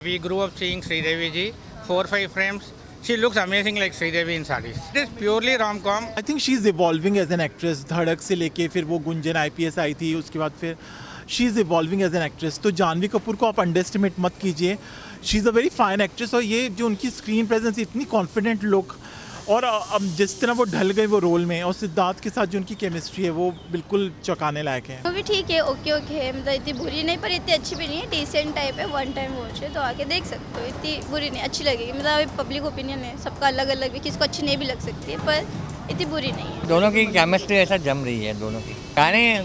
We grew up seeing Sridevi ji, 4-5 frames. She looks amazing like Sridevi in sarees. It is purely rom-com. I think she is evolving as an actress. Dhadak से लेके फिर वो Gunjan IPS आई थी, उसके बाद फिर she is evolving as an actress. तो जानवी कपूर को आप अंडर एस्टिमेट मत कीजिए. She is a very fine actress. और ये जो उनकी स्क्रीन प्रेजेंस, इतनी कॉन्फिडेंट लुक, और अब जिस तरह वो ढल गई वो रोल में, और सिद्धार्थ के साथ जो उनकी केमिस्ट्री है वो बिल्कुल चौंकाने लायक है. मूवी ठीक है, ओके ओके है, मतलब इतनी बुरी नहीं पर इतनी अच्छी भी नहीं है, डिसेंट टाइप है, वन टाइम वॉच है तो आके देख सकते हो. इतनी बुरी नहीं, अच्छी लगेगी. मतलब अभी पब्लिक ओपिनियन है, सबका अलग अलग है, किसको अच्छी नहीं भी लग सकती है, पर इतनी बुरी नहीं है. दोनों की केमिस्ट्री ऐसा जम रही है दोनों की.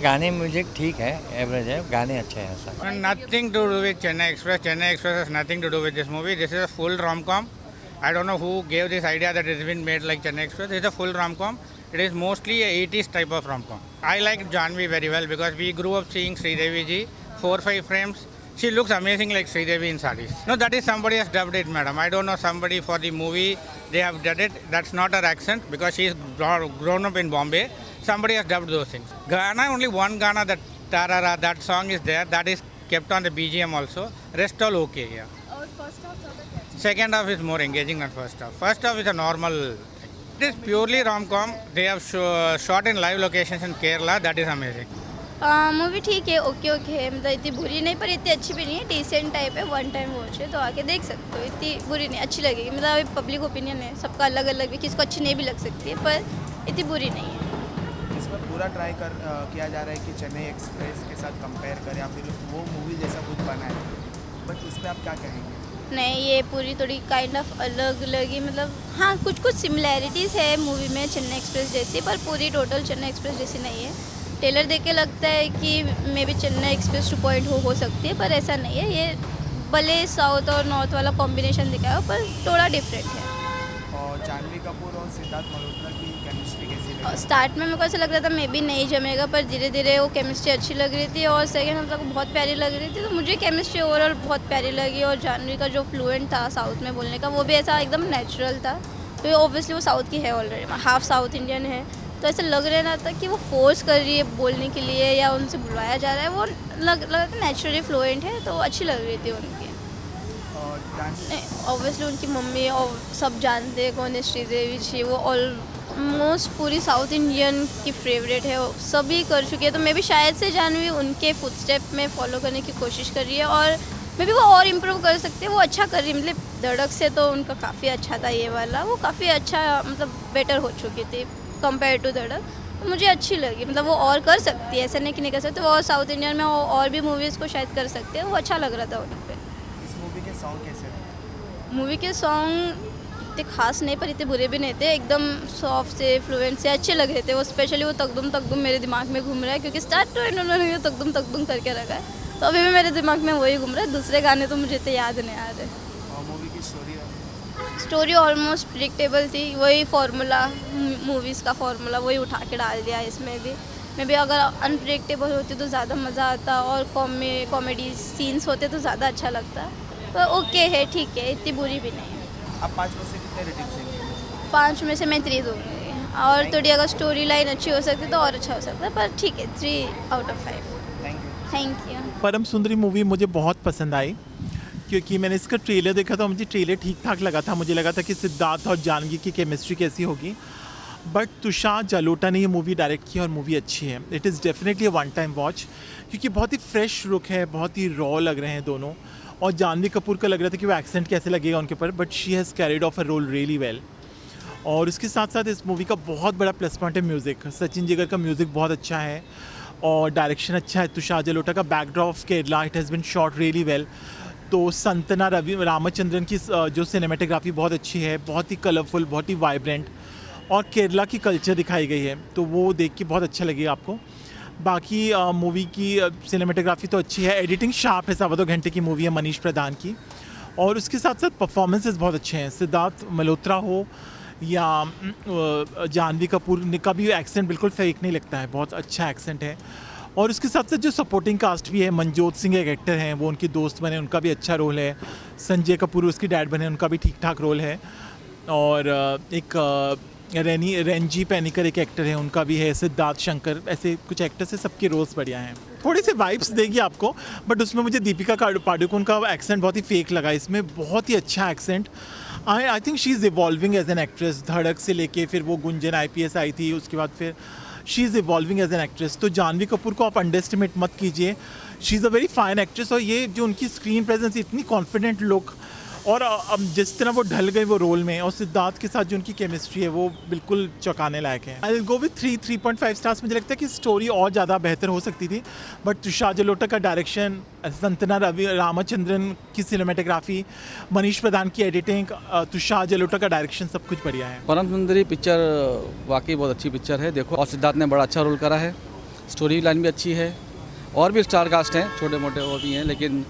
गाने म्यूजिक ठीक है, एवरेज है, गाने अच्छे हैं ऐसा. And nothing to do with Chennai Express. Chennai Express has nothing to do with this movie. This is a full rom-com. I don't know who gave this idea that it's been made like Chennai Express. It's a full rom-com. It is mostly a 80s type of rom-com. I like Janvi very well because we grew up seeing Sridevi ji, 4-5 frames. She looks amazing like Sridevi in sarees. No, that is somebody has dubbed it, madam. I don't know somebody for the movie. They have done it. That's not her accent because she's grown up in Bombay. Somebody has dubbed those things. Ghana, only one Ghana, that Tarara, that song is there. That is kept on the BGM also. Rest all okay, yeah. Second half is more engaging than first half. First half is a normal thing. It is purely rom-com. They have shot in live locations in Kerala. That is amazing. Movie ठीक है, okay okay है, मतलब इतनी बुरी नहीं पर इतनी अच्छी भी नहीं है, डिसेंट टाइप है, वन टाइम वॉच है तो आके देख सकते हो. इतनी बुरी नहीं, अच्छी लगेगी. मतलब अभी पब्लिक ओपिनियन है, सबका अलग अलग है, किसको अच्छी नहीं भी लग सकती है, पर इतनी बुरी नहीं है. इसमें पूरा ट्राई किया जा रहा है कि चेन्नई एक्सप्रेस के साथ कंपेयर करें या फिर वो मूवी जैसा कुछ बनाए, बट उस पर आप क्या कहेंगे? नहीं, ये पूरी थोड़ी काइंड ऑफ अलग लगी. मतलब हाँ, कुछ सिमिलैरिटीज़ है मूवी में चेन्नई एक्सप्रेस जैसी, पर पूरी टोटल चेन्नई एक्सप्रेस जैसी नहीं है. ट्रेलर देख के लगता है कि मे बी चेन्नई एक्सप्रेस 2.0 हो सकती है, पर ऐसा नहीं है. ये भले साउथ और नॉर्थ वाला कॉम्बिनेशन दिखाया हो, पर थोड़ा डिफरेंट है. और जानवी कपूर और सिद्धार्थ मल्होत्रा की केमिस्ट्री कैसी लगी? स्टार्ट में मेरे को ऐसा लग रहा था मे बी नहीं जमेगा, पर धीरे धीरे वो केमिस्ट्री अच्छी लग रही थी. और सेकेंड हाफ तक बहुत प्यारी लग रही थी, तो मुझे केमिस्ट्री ओवरऑल बहुत प्यारी लगी. और जानवी का जो फ्लुएंट था साउथ में बोलने का, वो भी ऐसा एकदम नेचुरल था. तो ये ऑब्वियसली वो साउथ की है, ऑलरेडी हाफ साउथ इंडियन है, तो ऐसा लग रहा था कि वो फोर्स कर रही है बोलने के लिए या उनसे बुलवाया जा रहा है. वो लग रहा था नेचुरली फ्लुएंट है, तो अच्छी लग रही थी उनकी. ऑब्वियसली उनकी मम्मी और सब जानते हैं कौन है श्रीदेवी जी. वो ऑलमोस्ट पूरी साउथ इंडियन की फेवरेट है, सभी कर चुकी है. तो मैं भी शायद से जानवी उनके फुटस्टेप में फॉलो करने की कोशिश कर रही है, और मे भी वो और इम्प्रूव कर सकते हैं. वो अच्छा कर रही है, मतलब धड़क से तो उनका काफ़ी अच्छा था ये वाला. वो काफ़ी अच्छा, मतलब बेटर हो चुकी थी कंपेयर टू धड़क. तो मुझे अच्छी लगी. मतलब वो और कर सकती है, ऐसा नहीं कि नहीं कर सकते. वो और साउथ इंडियन में और भी मूवीज़ को शायद कर सकते हैं. वो अच्छा लग रहा था उन पर. इस मूवी के सॉन्ग कैसे थे? मूवी के सॉन्ग इतने खास नहीं, पर इतने बुरे भी नहीं थे. एकदम सॉफ्ट से, फ्लुएंट से अच्छे लग रहे थे. वो स्पेशली वो तकदुम मेरे दिमाग में घूम रहा है, क्योंकि स्टार्ट तो इन्होंने तकदुम करके रखा है, तो अभी भी मेरे दिमाग में वही घूम रहा है. दूसरे गाने तो मुझे तो याद नहीं आ रहे. और मूवी की स्टोरी ऑलमोस्ट प्रिडिक्टेबल थी. वही फार्मूला, मूवीज़ का फार्मूला वही उठा के डाल दिया इसमें भी. मे बी अगर अनप्रिडिक्टेबल होती तो ज़्यादा मज़ा आता, और कॉमेडी सीन्स होते तो ज़्यादा अच्छा लगता. पर ओके है, ठीक है, इतनी बुरी भी नहीं है. आप 5 में से कितने रेटिंग देंगे? 5 में से मैं 3 दूँगी. और थोड़ी अगर स्टोरी लाइन अच्छी हो सकती तो और अच्छा हो सकता है, पर ठीक है, 3 आउट ऑफ 5. Thank you. परम सुंदरी मूवी मुझे बहुत पसंद आई, क्योंकि मैंने इसका ट्रेलर देखा था. मुझे ट्रेलर ठीक ठाक लगा था. मुझे लगा था कि सिद्धार्थ और जानवी की केमिस्ट्री कैसी होगी, बट तुषार जलोटा ने ये मूवी डायरेक्ट की और मूवी अच्छी है. It is definitely a one time watch, क्योंकि बहुत ही फ्रेश लुक है, बहुत ही रॉ लग रहे हैं दोनों. और जानवी कपूर का लग रहा था कि वो एक्सेंट कैसे लगेगा उनके ऊपर, but she has carried off a role really well. और उसके साथ साथ इस मूवी का बहुत बड़ा प्लस पॉइंट है म्यूज़िक. सचिन जिगर का म्यूज़िक बहुत अच्छा है, और डायरेक्शन अच्छा है. तुषार जलोटा का backdrop of Kerala, it has been shot really well. तो संतना रामचंद्रन की जो सिनेमेटोग्राफी बहुत अच्छी है, बहुत ही कलरफुल, बहुत ही वाइब्रेंट, और केरला की कल्चर दिखाई गई है, तो वो देख के बहुत अच्छा लगेगा आपको. बाकी मूवी की सिनेमेटोग्राफी तो अच्छी है, एडिटिंग शार्प है. 2.25 घंटे की मूवी है मनीष प्रधान की, और उसके साथ साथ परफॉर्मेंसेस बहुत अच्छे हैं. सिद्धार्थ मल्होत्रा हो या जानवी कपूर का भी एक्सेंट बिल्कुल फेक नहीं लगता है, बहुत अच्छा एक्सेंट है. और उसके साथ साथ जो सपोर्टिंग कास्ट भी है, मनजोत सिंह एक एक्टर हैं, वो उनके दोस्त बने, उनका भी अच्छा रोल है. संजय कपूर उसकी डैड बने, उनका भी ठीक ठाक रोल है. और एक रेंजी पैनिकर एक एक्टर है, उनका भी है. सिद्धार्थ शंकर, ऐसे कुछ एक्टर्स है, सबके रोल्स बढ़िया हैं. थोड़ी सी वाइब्स देगी आपको, बट उसमें मुझे दीपिका पादुकोण का एक्सेंट बहुत ही फेक लगा। इसमें बहुत ही अच्छा accent. I think she is evolving as an actress. Dhadak से लेके फिर वो गुंजन IPS आई थी, उसके बाद फिर she is evolving as an actress. तो जानवी कपूर को आप अंडरस्टिमेट मत कीजिए। She is a very fine actress, और ये जो उनकी स्क्रीन प्रेजेंस, इतनी कॉन्फिडेंट लुक, और अब जिस तरह वो ढल गए वो रोल में, और सिद्धार्थ के साथ जो उनकी केमिस्ट्री है वो बिल्कुल चौंकाने लायक है। I will go with 3.5 stars. मुझे लगता है कि स्टोरी और ज़्यादा बेहतर हो सकती थी, बट तुषार जलोटा का डायरेक्शन, संतना रामचंद्रन की सिनेमेटोग्राफी, मनीष प्रधान की एडिटिंग, तुषार जलोटा का डायरेक्शन, सब कुछ बढ़िया है। परम सुंदरी पिक्चर वाकई बहुत अच्छी पिक्चर है। देखो, और सिद्धार्थ ने बड़ा अच्छा रोल करा है, स्टोरी लाइन भी अच्छी है, और भी स्टार कास्ट हैं, छोटे मोटे और भी हैं, लेकिन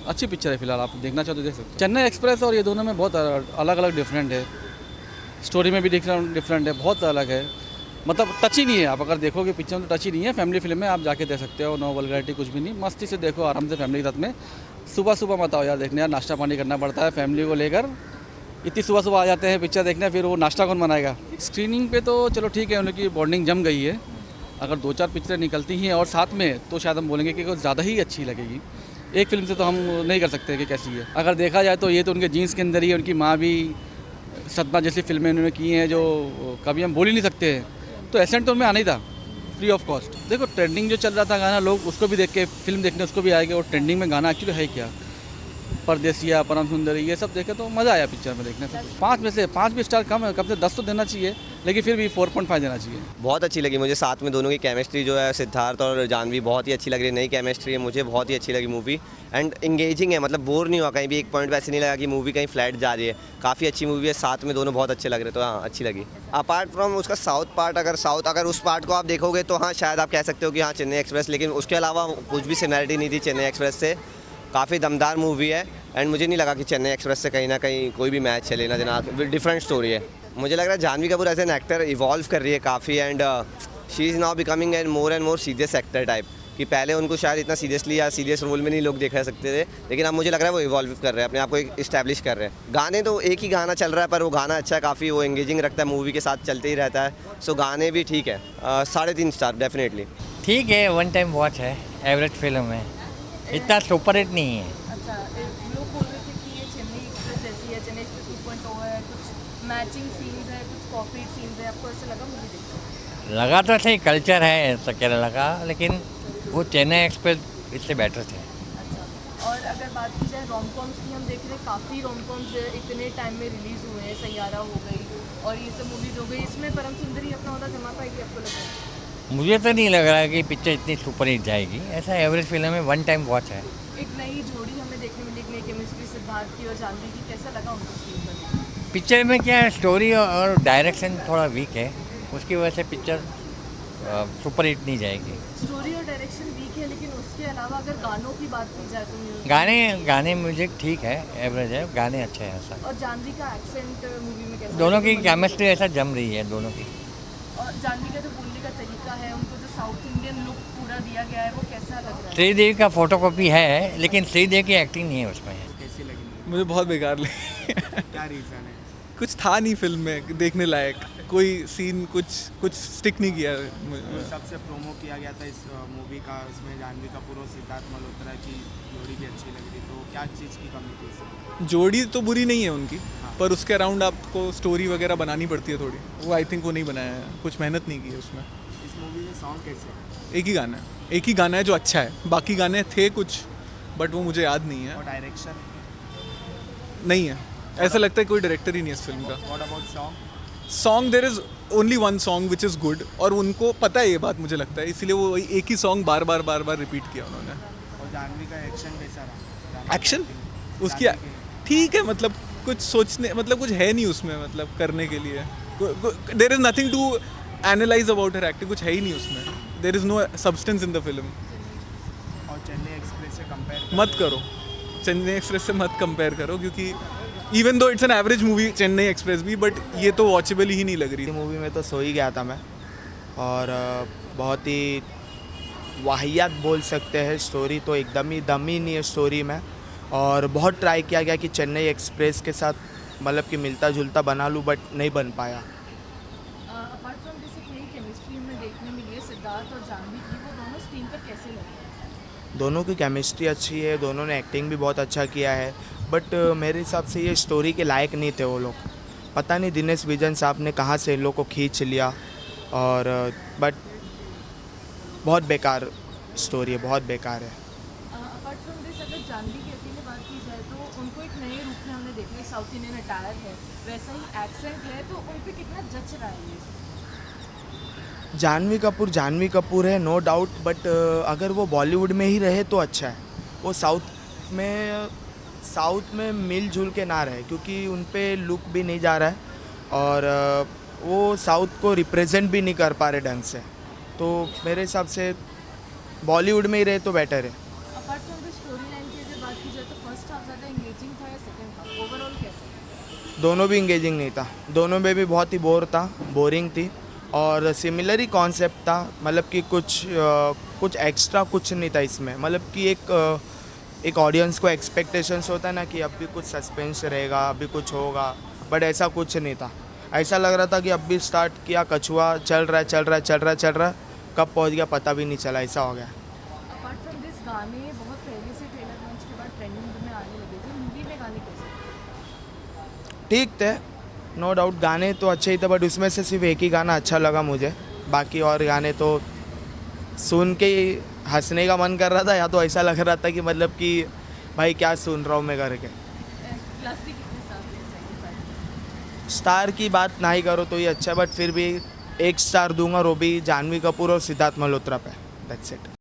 अच्छी पिक्चर है। फिलहाल आप देखना चाहो तो देख सकते हो। चेन्नई एक्सप्रेस और ये दोनों में बहुत अलग अलग डिफरेंट है, स्टोरी में भी डिफरेंट है, बहुत अलग है। मतलब टच ही नहीं है। आप अगर देखोगे पिक्चर में तो टच ही नहीं है। फैमिली फिल्म है, आप जाके देख सकते हो। नो वल्गैरिटी कुछ भी नहीं, मस्ती से देखो आराम से फैमिली के साथ में। सुबह सुबह मत आओ यार देखने, यार नाश्ता पानी करना पड़ता है फैमिली को लेकर। इतनी सुबह सुबह आ जाते हैं पिक्चर देखने, फिर वो नाश्ता कौन बनाएगा। स्क्रीनिंग पे तो चलो ठीक है, उनकी बॉन्डिंग जम गई है। अगर 2-4 पिक्चरें निकलती हैं और साथ में, तो शायद हम बोलेंगे कि कुछ ज़्यादा ही अच्छी लगेगी। एक फिल्म से तो हम नहीं कर सकते कि कैसी है। अगर देखा जाए तो ये तो उनके जीन्स के अंदर ही, उनकी माँ भी सदमा जैसी फिल्में उन्होंने की हैं जो कभी हम बोल ही नहीं सकते हैं। तो एसेंट तो उनमें आना ही था, फ्री ऑफ कॉस्ट। देखो, ट्रेंडिंग जो चल रहा था गाना, लोग उसको भी देख के फिल्म देखने उसको भी आएंगे। और ट्रेंडिंग में गाना एक्चुअली है क्या, परदेसिया, परम सुंदरी, ये सब देखे तो मज़ा आया पिक्चर में देखने से। 5 में से 5 भी स्टार कम है, कम से 10 तो देना चाहिए, लेकिन फिर भी 4.5 देना चाहिए। बहुत अच्छी लगी मुझे। साथ में दोनों की केमिस्ट्री जो है, सिद्धार्थ और जानवी, बहुत ही अच्छी लग रही है। नई केमिस्ट्री है, मुझे बहुत ही अच्छी लगी मूवी। एंड इंगेजिंग है, मतलब बोर नहीं हुआ कहीं भी। एक पॉइंट पे ऐसे नहीं लगा कि मूवी कहीं फ्लैट जा रही है। काफ़ी अच्छी मूवी है, साथ में दोनों बहुत अच्छे लग रहे, तो हाँ अच्छी लगी। अपार्ट फ्रॉम उसका साउथ पार्ट, अगर उस पार्ट को आप देखोगे तो हाँ शायद आप कह सकते हो कि हाँ चेन्नई एक्सप्रेस, लेकिन उसके अलावा कुछ भी सिमिलरिटी नहीं थी चेन्नई एक्सप्रेस से। काफ़ी दमदार मूवी है, एंड मुझे नहीं लगा कि चेन्नई एक्सप्रेस से कहीं ना कहीं कोई भी मैच चले ना देना। डिफरेंट स्टोरी है। मुझे लग रहा है Janhvi Kapoor as an actor evolve कर रही है काफ़ी, and she is now becoming and more serious actor type. कि पहले उनको शायद इतना सीरियसली या सीरियस रोल में नहीं लोग देखा सकते थे, लेकिन अब मुझे लग रहा है वो इवॉल्व कर रहे हैं, अपने आप को इस्टेब्लिश कर रहे हैं। गाने तो एक ही गाना चल रहा है, पर वो गाना अच्छा है काफ़ी, वो एंगेजिंग रखता है, मूवी के साथ चलते ही रहता है। सो गाने भी ठीक है। 3.5 स्टार डेफिनेटली। ठीक है, वन टाइम वॉच है, एवरेज फिल्म है, इतना सुपर हिट नहीं है। अच्छा, लोग बोल रहे थे कि ये चेन्नई एक्सप्रेस जैसी है, चेन्नई एक्सप्रेस 2.0 है, कुछ मैचिंग सीन्स है, कुछ कॉपी सीन्स है। आपको ऐसा लगा मूवी देखकर? लगा तो सही, कल्चर है ऐसा क्या लगा, लेकिन वो चेन्नई एक्सप्रेस इससे बेटर थे। अच्छा, और अगर बात की जाए रोम कॉम्स की, हम देख रहे हैं काफ़ी रोम कॉम्स इतने टाइम में रिलीज़ हुए हैं। सैयारा हो गई और ये सब मूवीज़ हो गई, इसमें परम सुंदरी अपना होता जमा पाएगी, आपको लग रहा है? मुझे तो नहीं लग रहा है कि पिक्चर इतनी सुपर हिट जाएगी। ऐसा एवरेज फिल्म है, वन टाइम वॉच है। एक नई जोड़ी हमें देखने मिली, एक नई केमिस्ट्री सिद्धार्थ की और जानवी की। कैसा लगा उनको स्क्रीन पर? पिक्चर में क्या है, स्टोरी और डायरेक्शन थोड़ा वीक है, उसकी वजह से पिक्चर सुपर हिट नहीं जाएगी। स्टोरी और डायरेक्शन वीक है, लेकिन उसके अलावा अगर गानों की बात की जाए तो गाने म्यूजिक ठीक है, एवरेज है, गाने अच्छे हैं ऐसा। और जानवी का एक्सेंट मूवी में कैसा? दोनों की केमिस्ट्री ऐसा जम रही है दोनों की। और जानवी का जो बोलने का तरीका है, उनको जो साउथ इंडियन लुक पूरा दिया गया है, वो कैसा लग रहा है? श्रीदेवी का फोटोकॉपी है, लेकिन श्रीदेवी की एक्टिंग नहीं है उसमें। कैसी लगी? मुझे बहुत बेकार लगी। क्या रीज़न है? कुछ था नहीं फिल्म में देखने लायक, कोई सीन कुछ स्टिक नहीं किया। सबसे प्रोमो किया गया था इस मूवी का, उसमें जानवी कपूर और सिद्धार्थ मल्होत्रा की जोड़ी भी अच्छी लग रही, तो क्या चीज़ की कमी थी इसमें? जोड़ी तो बुरी नहीं है उनकी, पर उसके अराउंड आपको स्टोरी वगैरह बनानी पड़ती है थोड़ी। वो आई थिंक वो नहीं बनाया है, कुछ मेहनत नहीं की है उसमें। इस मूवी में सॉन्ग कैसे है? एक ही गाना है जो अच्छा है, बाकी गाने थे कुछ, बट वो मुझे याद नहीं है। और डायरेक्शन नहीं है, ऐसा लगता है कोई डायरेक्टर ही नहीं है इस फिल्म का। What about song there is only one song which is good, और उनको पता है ये बात, मुझे लगता है, इसलिए वो एक ही सॉन्ग बार बार रिपीट किया उन्होंने। और जानवी का एक्शन कैसा रहा? एक्शन उसकी ठीक है, मतलब कुछ सोचने, मतलब कुछ है नहीं उसमें, मतलब करने के लिए there is nothing to analyze about her acting, कुछ है ही नहीं उसमें। There is no substance in the film. और चेन्नई एक्सप्रेस से कंपेयर मत करो, चेन्नई एक्सप्रेस से मत कंपेयर करो, क्योंकि even though it's an average movie Chennai express भी, बट ये तो वॉचेबल ही नहीं लग रही। मूवी में तो सो ही गया था मैं, और बहुत ही वाहियात बोल सकते हैं। स्टोरी तो एकदम ही दम ही नहीं है स्टोरी में, और बहुत ट्राई किया गया कि चेन्नई एक्सप्रेस के साथ मतलब कि मिलता जुलता बना लूँ, बट नहीं बन पाया। अपार्ट फ्रॉम दिस, एक नई केमिस्ट्री हमें देखने मिली है सिद्धार्थ और जानवी की। वो दोनों स्क्रीन पर कैसे लगे? दोनों की केमिस्ट्री अच्छी है, दोनों ने एक्टिंग भी बहुत अच्छा किया है, बट मेरे हिसाब से ये स्टोरी के लायक नहीं थे वो लोग। पता नहीं दिनेश विजन साहब ने कहाँ से इन लोग को खींच लिया, और बट बहुत बेकार स्टोरी है, बहुत बेकार है। अपार्ट फ्रॉम दिस, अगर जानवी की अकेले बात की जाए तो उनको एक नए रूप में हमने देखा है, साउथ इंडियन अटायर है, वैसा ही एक्सेंट है, तो उन पे कितना जच रहा है ये? जानवी कपूर है, नो डाउट, बट अगर वो बॉलीवुड में ही रहे तो अच्छा है। वो साउथ में मिलजुल के ना रहे, क्योंकि उन पे लुक भी नहीं जा रहा है, और वो साउथ को रिप्रेजेंट भी नहीं कर पा रहे ढंग से। तो मेरे हिसाब से बॉलीवुड में ही रहे तो बेटर है। Apart from this story line की अगर बात की जाए तो फर्स्ट हाफ ज़्यादा इंगेजिंग था या सेकंड हाफ, ओवरऑल कैसा? दोनों भी इंगेजिंग नहीं था, दोनों में भी बहुत ही बोरिंग थी, और सिमिलर ही कॉन्सेप्ट था। मतलब कि कुछ एक्स्ट्रा कुछ नहीं था इसमें। मतलब कि एक ऑडियंस को एक्सपेक्टेशंस होता है ना कि अब भी कुछ सस्पेंस रहेगा, अभी कुछ होगा, बट ऐसा कुछ नहीं था। ऐसा लग रहा था कि अब भी स्टार्ट किया, कछुआ चल रहा है, कब पहुंच गया पता भी नहीं चला, ऐसा हो गया। अपार्ट फ्रॉम दिस, गाने बहुत पहले से ट्रेलर लॉन्च के बाद ट्रेंडिंग में आने लगे थे, मूवी में गाने कैसे? ठीक थे, नो डाउट, गाने तो अच्छे ही थे, बट उसमें से सिर्फ एक ही गाना अच्छा लगा मुझे। बाकी और गाने तो सुन के ही हंसने का मन कर रहा था, या तो ऐसा लग रहा था कि मतलब कि भाई क्या सुन रहा हूँ मैं करके। क्लासिक कितने स्टार देते? स्टार की बात नहीं करो तो ये अच्छा है, बट फिर भी 1 स्टार दूंगा, वो भी जानवी कपूर और सिद्धार्थ मल्होत्रा पे। That's it.